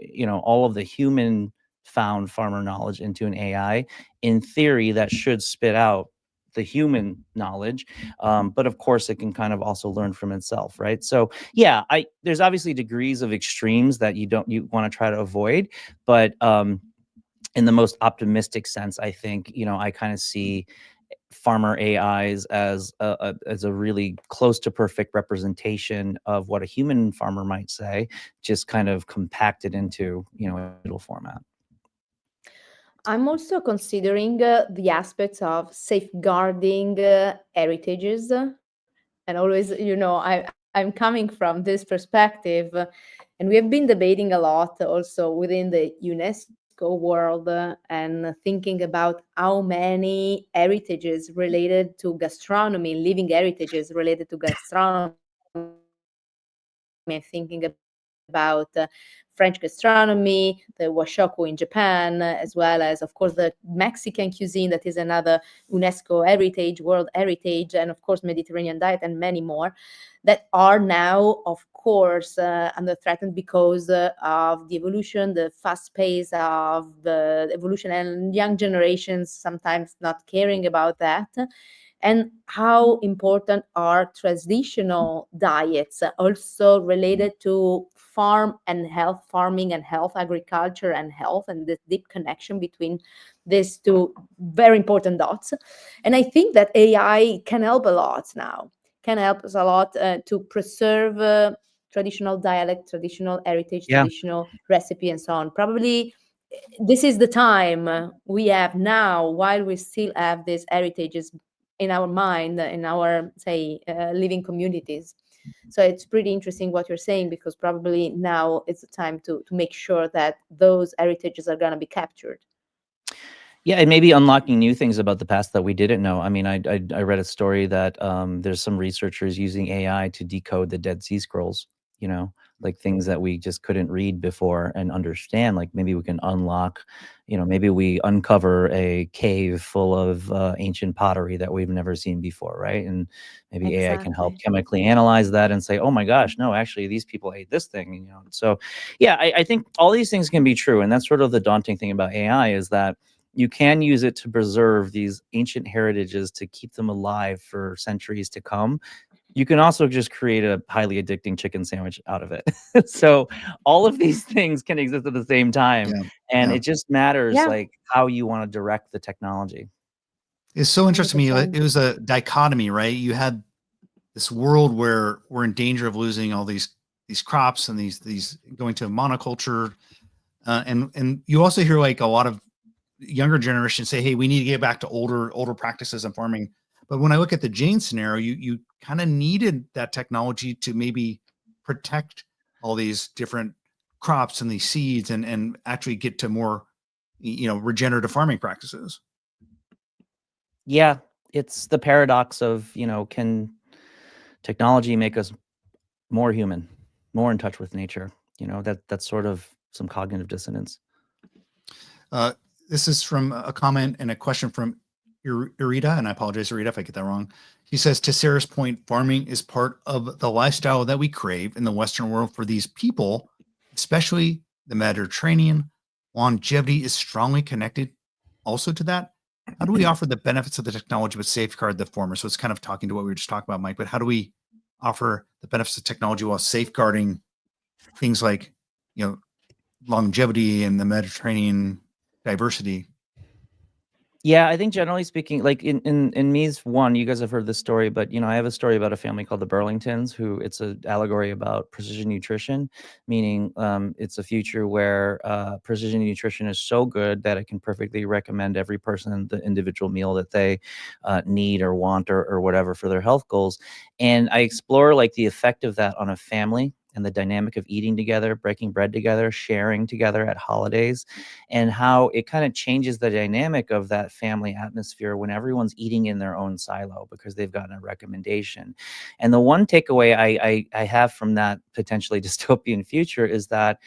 all of the human found farmer knowledge into an AI. In theory, that should spit out the human knowledge, but of course it can kind of also learn from itself, right? So yeah, there's obviously degrees of extremes that you want to try to avoid, but in the most optimistic sense, I think, I kind of see farmer AIs as a really close to perfect representation of what a human farmer might say, just kind of compacted into, a digital format. I'm also considering the aspects of safeguarding heritages. And always, I'm coming from this perspective, and we have been debating a lot also within the UNESCO world and thinking about how many heritages related to gastronomy, living heritages related to gastronomy. I'm thinking about French gastronomy, the washoku in Japan, as well as, of course, the Mexican cuisine that is another UNESCO heritage, world heritage, and of course, Mediterranean diet, and many more that are now, of course, under threatened because of the evolution, the fast pace of the evolution, and young generations sometimes not caring about that. And how important are traditional diets also related to farming and health, agriculture and health, and the deep connection between these two very important dots. And I think that AI can help a lot now, can help us a lot to preserve traditional dialect, traditional heritage, Yeah. traditional recipe, and so on. Probably this is the time we have now, while we still have these heritages in our mind, in our, say, living communities. So it's pretty interesting what you're saying, because probably now it's the time to make sure that those heritages are going to be captured. Yeah, and maybe unlocking new things about the past that we didn't know. I mean, I read a story that there's some researchers using AI to decode the Dead Sea Scrolls, like things that we just couldn't read before and understand. Like maybe we can unlock, maybe we uncover a cave full of ancient pottery that we've never seen before, right? And maybe AI can help Exactly. chemically analyze that and say, oh my gosh, no, actually these people ate this thing, So yeah, I think all these things can be true. And that's sort of the daunting thing about AI, is that you can use it to preserve these ancient heritages, to keep them alive for centuries to come. You can also just create a highly addicting chicken sandwich out of it. So all of these things can exist at the same time. Yeah. And Yeah. it just matters Yeah. like how you want to direct the technology. It's so interesting to me. 100%. It was a dichotomy, right? You had this world where we're in danger of losing all these crops and these going to monoculture, and you also hear like a lot of younger generations say, "Hey, we need to get back to older practices in farming." But when I look at the Jane scenario, you kind of needed that technology to maybe protect all these different crops and these seeds, and actually get to more, regenerative farming practices. Yeah, it's the paradox of, can technology make us more human, more in touch with nature? That's sort of some cognitive dissonance. This is from a comment and a question from Irita, and I apologize, Irita, if I get that wrong. He says, to Sarah's point, farming is part of the lifestyle that we crave in the Western world for these people, especially the Mediterranean. Longevity is strongly connected also to that. How do we offer the benefits of the technology but safeguard the former? So it's kind of talking to what we were just talking about, Mike, but how do we offer the benefits of technology while safeguarding things like, longevity and the Mediterranean diversity? Yeah, I think generally speaking, like in Me's one, you guys have heard this story, but I have a story about a family called the Burlingtons, who it's an allegory about precision nutrition, meaning it's a future where precision nutrition is so good that it can perfectly recommend every person the individual meal that they need or want or whatever for their health goals. And I explore like the effect of that on a family and the dynamic of eating together, breaking bread together, sharing together at holidays, and how it kind of changes the dynamic of that family atmosphere when everyone's eating in their own silo because they've gotten a recommendation. And the one takeaway I have from that potentially dystopian future is that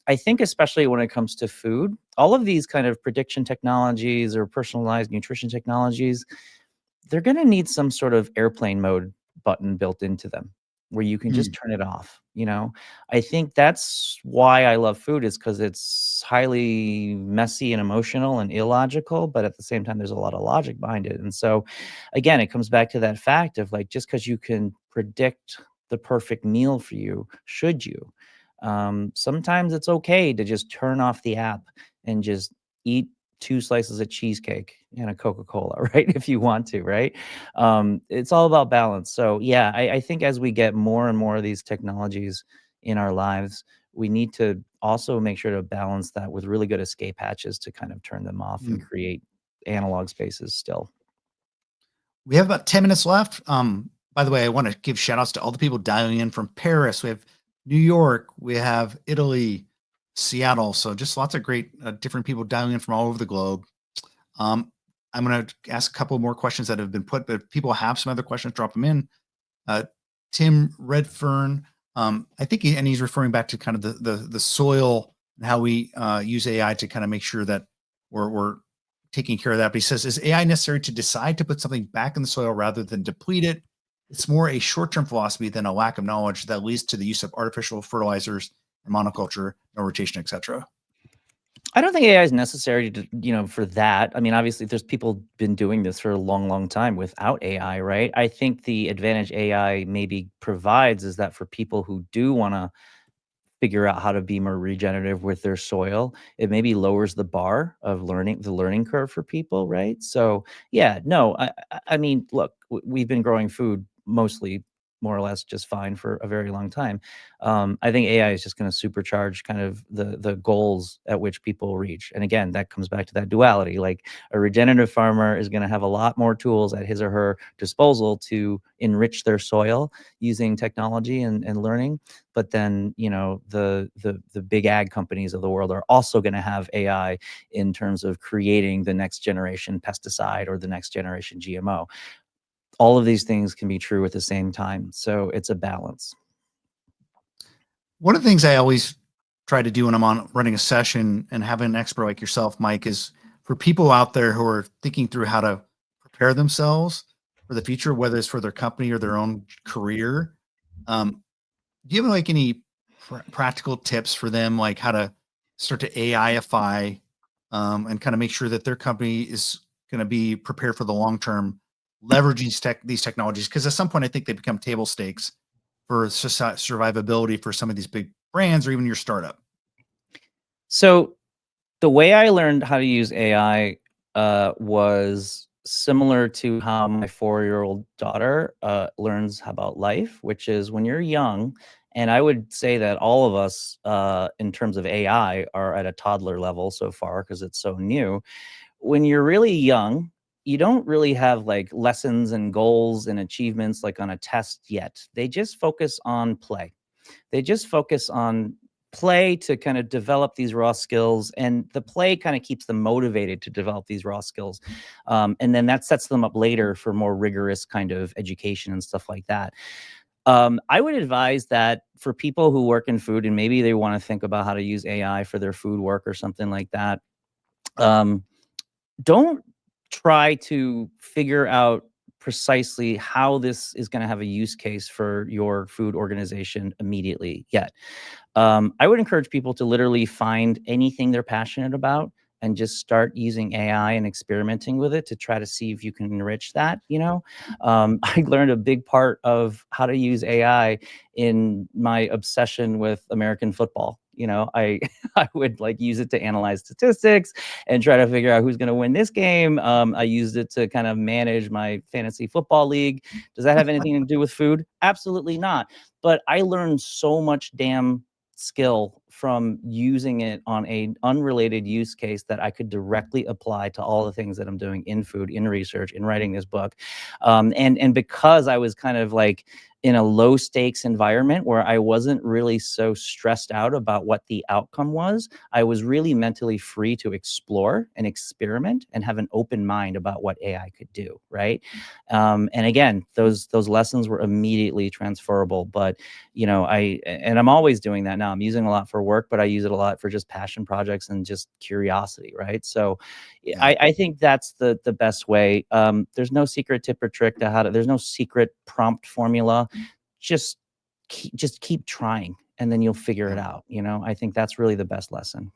I think especially when it comes to food, all of these kind of prediction technologies or personalized nutrition technologies, they're going to need some sort of airplane mode button built into them where you can just turn it off. I think that's why I love food, is because it's highly messy and emotional and illogical, but at the same time, there's a lot of logic behind it. And so, again, it comes back to that fact of like, just because you can predict the perfect meal for you, should you? Sometimes it's okay to just turn off the app and just eat 2 slices of cheesecake and a Coca-Cola, right? If you want to, right? It's all about balance. So yeah, I think as we get more and more of these technologies in our lives, we need to also make sure to balance that with really good escape hatches to kind of turn them off and create analog spaces still. We have about 10 minutes left. By the way, I want to give shout outs to all the people dialing in from Paris. We have New York, we have Italy, Seattle. So just lots of great different people dialing in from all over the globe. I'm going to ask a couple more questions that have been put, but if people have some other questions, drop them in. Tim Redfern, I think he's referring back to kind of the soil and how we use AI to kind of make sure that we're taking care of that. But he says, is AI necessary to decide to put something back in the soil rather than deplete it? It's more a short-term philosophy than a lack of knowledge that leads to the use of artificial fertilizers and monoculture, no rotation, etc. I don't think AI is necessary for that. I mean, obviously, there's people been doing this for a long, long time without AI, right? I think the advantage AI maybe provides is that for people who do want to figure out how to be more regenerative with their soil, it maybe lowers the bar of the learning curve for people, right? So yeah, no, I mean, look, we've been growing food mostly more or less just fine for a very long time. I think AI is just going to supercharge kind of the goals at which people reach. And again, that comes back to that duality. Like a regenerative farmer is going to have a lot more tools at his or her disposal to enrich their soil using technology and learning. But then, the big ag companies of the world are also going to have AI in terms of creating the next generation pesticide or the next generation GMO. All of these things can be true at the same time. So it's a balance. One of the things I always try to do when I'm on running a session and having an expert like yourself, Mike, is for people out there who are thinking through how to prepare themselves for the future, whether it's for their company or their own career. Do you have like any practical tips for them, like how to start to AIify and kind of make sure that their company is going to be prepared for the long term, leveraging these technologies? Because at some point, I think they become table stakes for survivability for some of these big brands or even your startup. So the way I learned how to use AI was similar to how my 4-year-old daughter learns about life, which is when you're young. And I would say that all of us, in terms of AI, are at a toddler level so far because it's so new. When you're really young, you don't really have like lessons and goals and achievements like on a test yet. They just focus on play. They just focus on play to kind of develop these raw skills, and the play kind of keeps them motivated to develop these raw skills. And then that sets them up later for more rigorous kind of education and stuff like that. I would advise that for people who work in food and maybe they want to think about how to use AI for their food work or something like that, don't try to figure out precisely how this is going to have a use case for your food organization immediately yet. I would encourage people to literally find anything they're passionate about and just start using AI and experimenting with it to try to see if you can enrich that. I learned a big part of how to use AI in my obsession with American football. I I would like use it to analyze statistics and try to figure out who's going to win this game. I used it to kind of manage my fantasy football league. Does that have anything to do with food? Absolutely not. But I learned so much damn skill from using it on a unrelated use case that I could directly apply to all the things that I'm doing in food, in research, in writing this book. And because I was kind of like in a low stakes environment where I wasn't really so stressed out about what the outcome was, I was really mentally free to explore and experiment and have an open mind about what AI could do, right? And again, those lessons were immediately transferable. But I'm always doing that now. I'm using a lot for for work, but I use it a lot for just passion projects and just curiosity, right? So Yeah. I think that's the best way. There's no secret tip or trick to how to, there's no secret prompt formula. Just keep trying, and then you'll figure it out. You know, I think that's really the best lesson.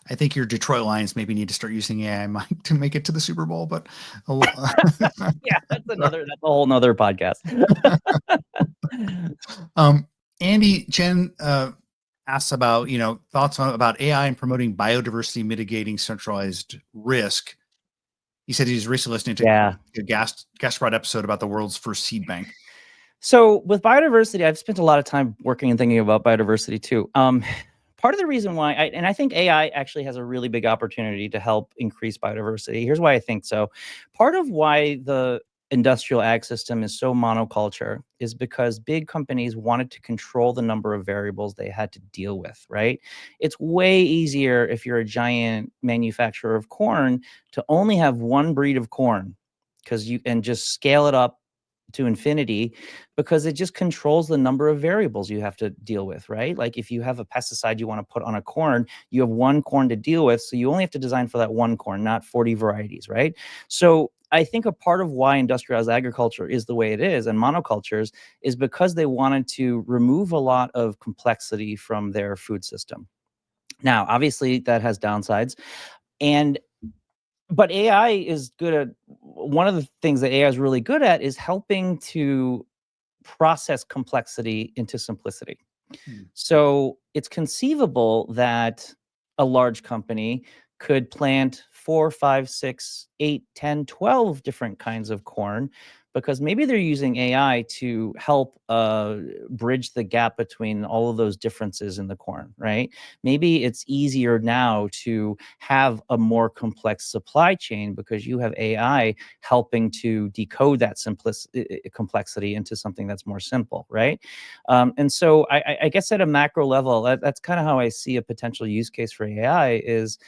I think your Detroit Lions maybe need to start using AI to make it to the Super Bowl, but Yeah, that's a whole nother podcast. Andy Chen asks about, thoughts about AI and promoting biodiversity, mitigating centralized risk. He said he's recently listening to a Gasparot episode about the world's first seed bank. So with biodiversity, I've spent a lot of time working and thinking about biodiversity too. Part of the reason why, I think AI actually has a really big opportunity to help increase biodiversity. Here's why I think so. Part of why the industrial ag system is so monoculture is because big companies wanted to control the number of variables they had to deal with, right? It's way easier if you're a giant manufacturer of corn to only have one breed of corn, because you and just scale it up to infinity, because it just controls the number of variables you have to deal with, right? Like if you have a pesticide you want to put on a corn, you have one corn to deal with, so you only have to design for that one corn, not 40 varieties, right? So I think a part of why industrialized agriculture is the way it is, and monocultures, is because they wanted to remove a lot of complexity from their food system. Now, obviously, that has downsides, but AI is good at, one of the things that AI is really good at is helping to process complexity into simplicity. So it's conceivable that a large company could plant 4, 5, 6, 8, 10, 12 different kinds of corn, because maybe they're using AI to help bridge the gap between all of those differences in the corn, right? Maybe it's easier now to have a more complex supply chain because you have AI helping to decode that complexity into something that's more simple, right? And so I guess at a macro level, that's kind of how I see a potential use case for AI is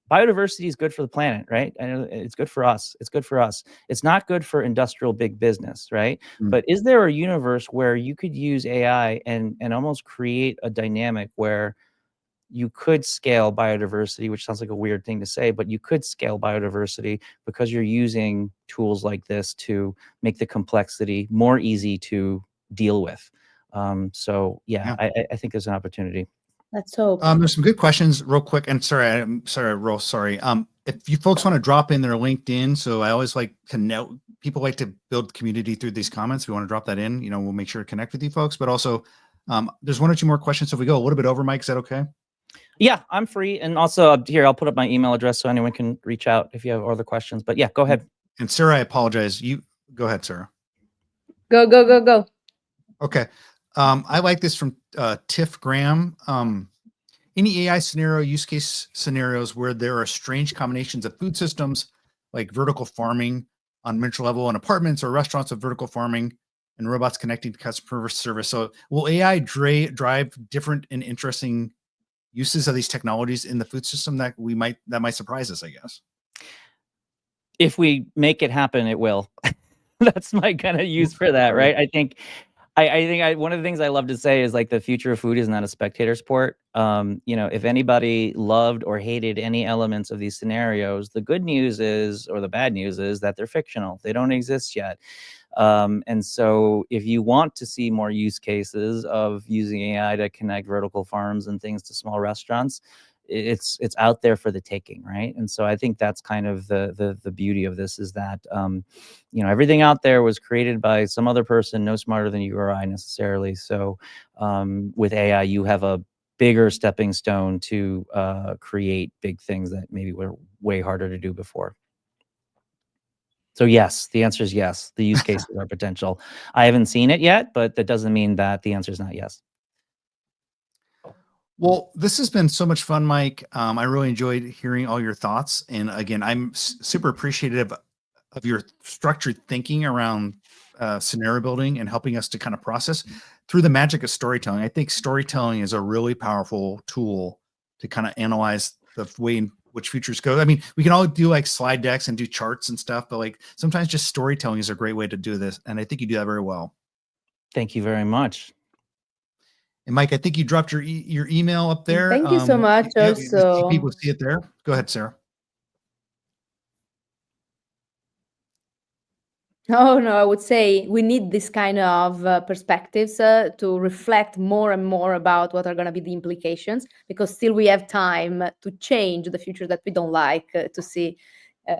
biodiversity is good for the planet, right? And it's good for us. It's good for us. It's not good for industrial big business, right? But is there a universe where you could use AI and almost create a dynamic where you could scale biodiversity, which sounds like a weird thing to say, but you could scale biodiversity because you're using tools like this to make the complexity more easy to deal with. So yeah. I think there's an opportunity. Let's hope. There's some good questions real quick. And I'm real sorry. If you folks want to drop in their LinkedIn, so I always like to know, people like to build community through these comments. We want to drop that in, we'll make sure to connect with you folks, but also there's one or two more questions. So if we go a little bit over, Mike, is that okay? Yeah, I'm free. And also here, I'll put up my email address so anyone can reach out if you have other questions, but yeah, go ahead. And Sarah, I apologize. You go ahead, Sarah. Go. Okay. I like this from Tiff Graham. Any AI scenario, use case scenarios where there are strange combinations of food systems, like vertical farming on miniature level in apartments, or restaurants of vertical farming and robots connecting to customer service. So will AI drive different and interesting uses of these technologies in the food system that might surprise us, I guess? If we make it happen, it will. That's my kind of use for that, right? I think one of the things I love to say is, like, the future of food is not a spectator sport. If anybody loved or hated any elements of these scenarios, the good news is, or the bad news is, that they're fictional. They don't exist yet. And so if you want to see more use cases of using AI to connect vertical farms and things to small restaurants, it's out there for the taking, right? And so I think that's kind of the beauty of this, is that everything out there was created by some other person, no smarter than you or I necessarily. So with AI, you have a bigger stepping stone to create big things that maybe were way harder to do before. So yes, the answer is yes. The use cases are potential. I haven't seen it yet, but that doesn't mean that the answer is not yes. Well, this has been so much fun, Mike. I really enjoyed hearing all your thoughts. And again, I'm super appreciative of your structured thinking around scenario building and helping us to kind of process through the magic of storytelling. I think storytelling is a really powerful tool to kind of analyze the way in which futures go. I mean, we can all do like slide decks and do charts and stuff, but like sometimes just storytelling is a great way to do this. And I think you do that very well. Thank you very much. And Mike, I think you dropped your email up there. Thank you so much. Yeah, Also, people see it there. Go ahead, Sarah. oh no, I would say we need this kind of perspectives to reflect more and more about what are going to be the implications, because still we have time to change the future that we don't like to see.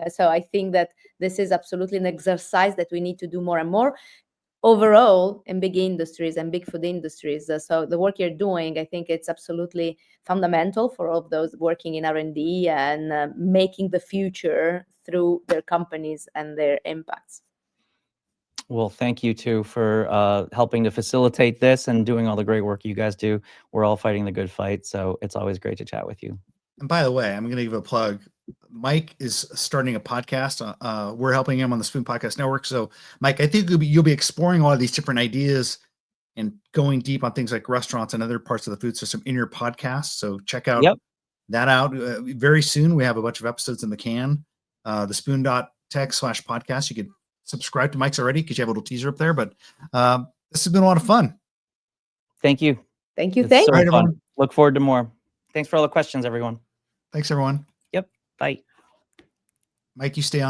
So I think that this is absolutely an exercise that we need to do more and more overall in big industries and big food industries. So the work you're doing, I think it's absolutely fundamental for all of those working in R&D and making the future through their companies and their impacts. Well, thank you too for helping to facilitate this and doing all the great work you guys do. We're all fighting the good fight, so it's always great to chat with you. And by the way, I'm going to give a plug. Mike is starting a podcast. We're helping him on the Spoon Podcast Network. So, Mike, I think you'll be exploring all of these different ideas and going deep on things like restaurants and other parts of the food system in your podcast. So check out that out. Very soon, we have a bunch of episodes in the can. The spoon.tech/podcast. You can subscribe to Mike's already because you have a little teaser up there. But this has been a lot of fun. Thank you. Thank you. It's Thank so you. fun. Everyone. Look forward to more. Thanks for all the questions, everyone. Thanks, everyone. Yep. Bye. Mike, you stay on.